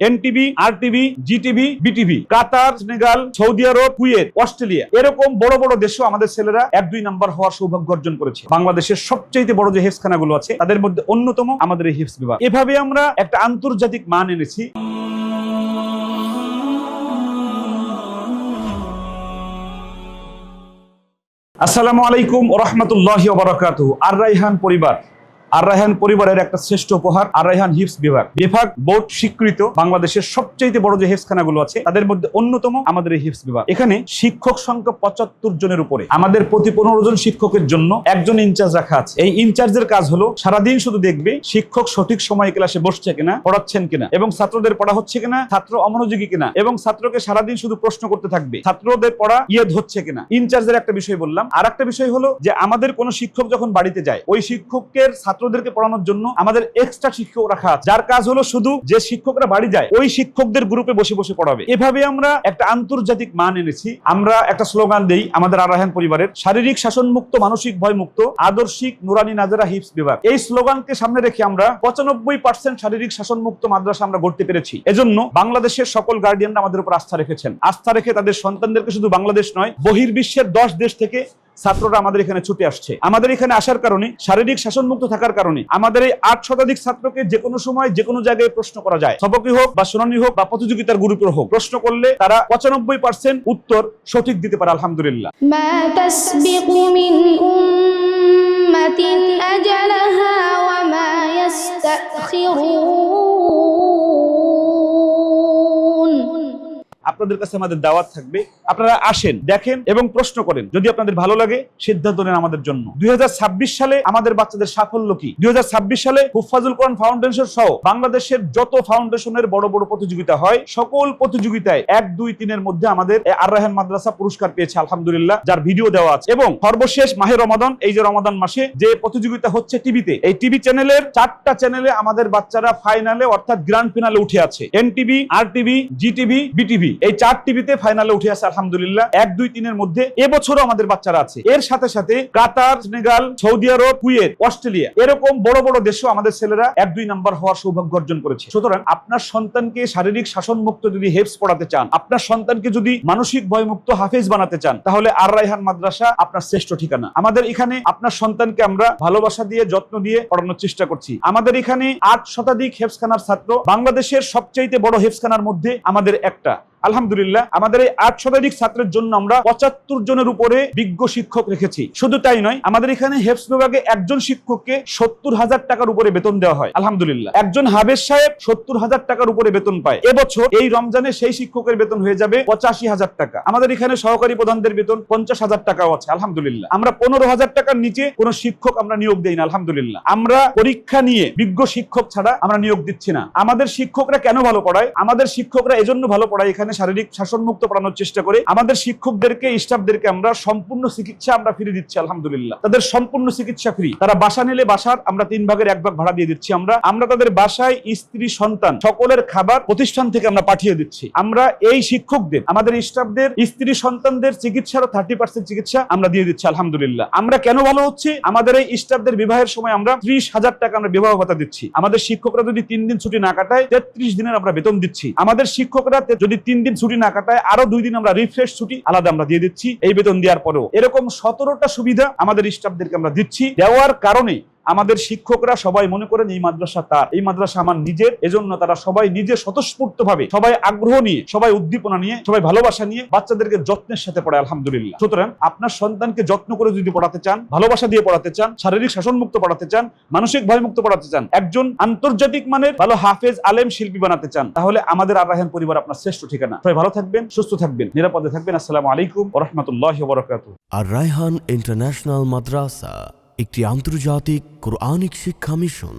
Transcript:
NTV, RTV, Zee TV, BTV, কাতার, Senegal, Saudi আরব, Kuwait, Australia, এরকম বড় বড় দেশেও আমাদের ছেলেরা 1-2 নাম্বার হওয়ার সৌভাগ্য অর্জন করেছে। বাংলাদেশের সবচেয়ে বড় যে হেফজখানাগুলো আছে তাদের মধ্যে অন্যতম আমাদের এই হিফজ বিভাগ। এভাবে আমরা একটা আন্তর্জাতিক মান এনেছি। আসসালামু আলাইকুম ওয়া রাহমাতুল্লাহি ওয়া বারাকাতুহু। আর রায়হান পরিবার, আর রায়হান পরিবারের একটা শ্রেষ্ঠ উপহার আর রায়হান হিফজ বিভাগ বোর্ড স্বীকৃত বাংলাদেশের সবচেয়ে বড় যে হেফজখানাগুলো আছে তাদের মধ্যে অন্যতম আমাদের এই হিফজ বিভাগ। এখানে শিক্ষক সংখ্যা 75 জনের উপরে। আমাদের প্রতি 15 জন শিক্ষকের জন্য একজন ইনচার্জ রাখা আছে। এই ইনচার্জের কাজ হলো সারাদিন শুধু দেখবে শিক্ষক সঠিক সময়ে ক্লাসে বসছে কিনা, পড়াচ্ছেন কিনা, এবং ছাত্রদের পড়া হচ্ছে কিনা, ছাত্র অমনোযোগী কিনা, এবং ছাত্রকে সারাদিন শুধু প্রশ্ন করতে থাকবে, ছাত্রদের পড়া ইয়েদ হচ্ছে কিনা। ইনচার্জের একটা বিষয় বললাম। আর একটা বিষয় হলো যে আমাদের কোন শিক্ষক যখন বাড়িতে যায় ওই শিক্ষকের ছাত্রদেরকে পড়ানোর জন্য আমাদের এক্সট্রা শিক্ষক রাখা আছে, যার কাজ হলো শুধু যে শিক্ষকরা বাড়ি যায় ওই শিক্ষকদের গ্রুপে বসে বসে পড়াবে। এভাবে আমরা একটা আন্তর্জাতিক মান এনেছি। আমরা একটা স্লোগান দেই আমাদের আর রায়হান পরিবারের, শারীরিক শাসন মুক্ত, মানসিক ভয় মুক্ত, আদর্শিক নুরানি নাজারা হিফজ বিভাগ। এই স্লোগানকে সামনে রেখে আমরা 95% শারীরিক শাসন মুক্ত মাদ্রাসা আমরা গড়তে পেরেছি। এজন্য বাংলাদেশের সকল গার্ডিয়ানরা আমাদের উপর আস্থা রেখেছেন। আস্থা রেখে তাদের সন্তানদেরকে শুধু বাংলাদেশ নয়, বহির্বিশ্বের 10 দেশ থেকে ছাত্ররা আমাদের এখানে ছুটে আসছে। আমাদের এখানে আসার কারণে, শারীরিক শাসন মুক্ত থাকার কারণে আমাদের এই 8 শতাধিক ছাত্রকে যে কোনো সময় যে কোনো জায়গায় প্রশ্ন করা যায়। সবকি হোক বা শুনানি হোক বা প্রতিযোগিতার গ্রুপের হোক, প্রশ্ন করলে তারা 95% উত্তর সঠিক দিতে পারে আলহামদুলিল্লাহ। মা তাসবিকু মিন উম্মাতিন আজালাহা ওয়া মা ইস্তাখিরুন। আপনাদের কাছে আমাদের দাওয়াত থাকবে, আপনারা আসেন, দেখেন এবং প্রশ্ন করেন। যদি আপনাদের ভালো লাগে সিদ্ধান্ত নেন আমাদের জন্য। 2026 সালে আমাদের বাচ্চাদের সাফল্য কি? 2026 সালে হুফাজুল কোরআন ফাউন্ডেশন সহ বাংলাদেশের যত ফাউন্ডেশনের বড় বড় প্রতিযোগিতা হয় সকল প্রতিযোগিতায় 1, 2, 3 এর মধ্যে আমাদের আর রায়হান মাদ্রাসা পুরস্কার পেয়েছে আলহামদুলিল্লাহ, যার ভিডিও দেওয়া আছে। এবং সর্বশেষ মাহে রমাদান, এই যে রমাদান মাসে যে প্রতিযোগিতা হচ্ছে টিভিতে, এই টিভি চ্যানেলের 4টা চ্যানেলে আমাদের বাচ্চারা ফাইনালে অর্থাৎ গ্র্যান্ড ফিনালে উঠে আছে। এনটিভি, আরটিভি, জিটিভি, বিটিভি, এই 4 টিভিতে ফাইনালে উঠে আছে আলহামদুলিল্লাহ। 1, 2, 3 এর মধ্যে এবছরও আমাদের বাচ্চারা আছে। এর সাথে সাথে কাতার, সেনেগাল, সৌদি আরব, কুয়েত, অস্ট্রেলিয়া, এরকম বড় বড় দেশেও আমাদের ছেলেরা 1-2 নাম্বার হওয়ার সৌভাগ্য অর্জন করেছে। সুতরাং আপনার সন্তানকে শারীরিক শাসন মুক্ত যদি হেফজ পড়াতে চান, আপনার সন্তানকে যদি মানসিক ভয় মুক্ত হাফেজ বানাতে চান, তাহলে আর রায়হান মাদ্রাসা আপনার শ্রেষ্ঠ ঠিকানা। আমাদের এখানে আপনার সন্তানকে আমরা ভালোবাসা দিয়ে, যত্ন দিয়ে পড়ানোর চেষ্টা করছি। আমাদের এখানে 8 শতাধিক হেফজখানার ছাত্র, বাংলাদেশের সবচেয়ে বড় হেফজখানার মধ্যে আমাদের একটা। আলহামদুলিল্লাহ, আমাদের এই 8 শতাধিক ছাত্রের জন্য আমরা 75 জনের উপরে বিজ্ঞ শিক্ষক রেখেছি। শুধু তাই নয়, আমাদের এখানে হেফজ বিভাগে একজন শিক্ষককে 70,000 টাকার উপরে বেতন দেওয়া হয় আলহামদুলিল্লাহ। একজন হাফেজ সাহেব 70,000 টাকার উপরে বেতন পায়। এবছর এই রমজানে সেই শিক্ষকের বেতন হয়ে যাবে 85,000 টাকা। আমাদের এখানে সহকারী প্রধানদের বেতন 50,000 টাকাও আছে আলহামদুলিল্লাহ। আমরা 15,000 টাকার নিচে কোন শিক্ষক আমরা নিয়োগ দেই না আলহামদুলিল্লাহ। আমরা পরীক্ষা নিয়ে বিজ্ঞ শিক্ষক ছাড়া আমরা নিয়োগ দিচ্ছি না। আমাদের শিক্ষকরা কেন ভালো পড়ায়? আমাদের শিক্ষকরা এজন্য ভালো পড়ায়, এখানে শারীরিক শাসন মুক্ত পড়ানোর চেষ্টা করে। আমাদের শিক্ষকদেরকে, স্টাফদেরকে আমরা সম্পূর্ণ চিকিৎসা আমরা ফ্রি দিচ্ছি আলহামদুলিল্লাহ। তাদের সম্পূর্ণ চিকিৎসা ফ্রি। তারা বাসা নিলে বাসার আমরা 3 ভাগের 1 ভাগ ভাড়া দিয়ে দিচ্ছি। আমরা তাদের বাসায় স্ত্রী, সন্তান সকলের খাবার প্রতিষ্ঠান থেকে আমরা পাঠিয়ে দিচ্ছি। আমরা এই শিক্ষকদের, আমাদের স্টাফদের স্ত্রী সন্তানদের চিকিৎসারও 30% চিকিৎসা আমরা দিয়ে দিচ্ছি আলহামদুলিল্লাহ। আমরা কেন ভালো হচ্ছি? আমাদের এই স্টাফদের বিবাহের সময় আমরা 30,000 টাকা আমরা বিবাহ ভাতা দিচ্ছি। আমাদের শিক্ষকরা যদি 3 দিন ছুটি না কাটায় 33 দিনের আমরা বেতন দিচ্ছি। আমাদের শিক্ষকরা যদি 3 দিন ছুটি না কাটায় আরো 2 দিন আমরা রিফ্রেশ ছুটি আলাদা আমরা দিয়ে দিচ্ছি এই বেতন দেওয়ার পরেও। এরকম 17টা সুবিধা আমাদের স্টাফদেরকে আমরা দিচ্ছি। দেওয়ার কারণে আমাদের শিক্ষকরা সবাই মনে করেন এই মাদ্রাসা তার, এই মাদ্রাসা আমার নিজের। এজন্য তারা সবাই নিজে স্বতঃস্ফূর্ত ভাবে, সবাই আগ্রহ নিয়ে, সবাই উদ্দীপনা নিয়ে, সবাই ভালোবাসা নিয়ে বাচ্চাদেরকে যত্নের সাথে পড়ায় আলহামদুলিল্লাহ। সুতরাং আপনার সন্তানকে যত্ন করে যদি পড়াতে চান, ভালোবাসা দিয়ে পড়াতে চান, শারীরিক শাসন মুক্ত পড়াতে চান, মানসিক ভয় মুক্ত পড়াতে চান, একজন আন্তর্জাতিক মানের ভালো হাফেজ, আলেম, শিল্পী বানাতে চান, তাহলে আমাদের আর রায়হান পরিবার আপনার শ্রেষ্ঠ ঠিকানা। সবাই ভালো থাকবেন, সুস্থ থাকবেন, নিরাপদে থাকবেন। আসসালামু আলাইকুম ওয়া রাহমাতুল্লাহি ওয়া বারাকাতুহু। আর রায়হান ইন্টারন্যাশনাল মাদ্রাসা একটি আন্তর্জাতিক কোরআনিক শিক্ষা মিশন।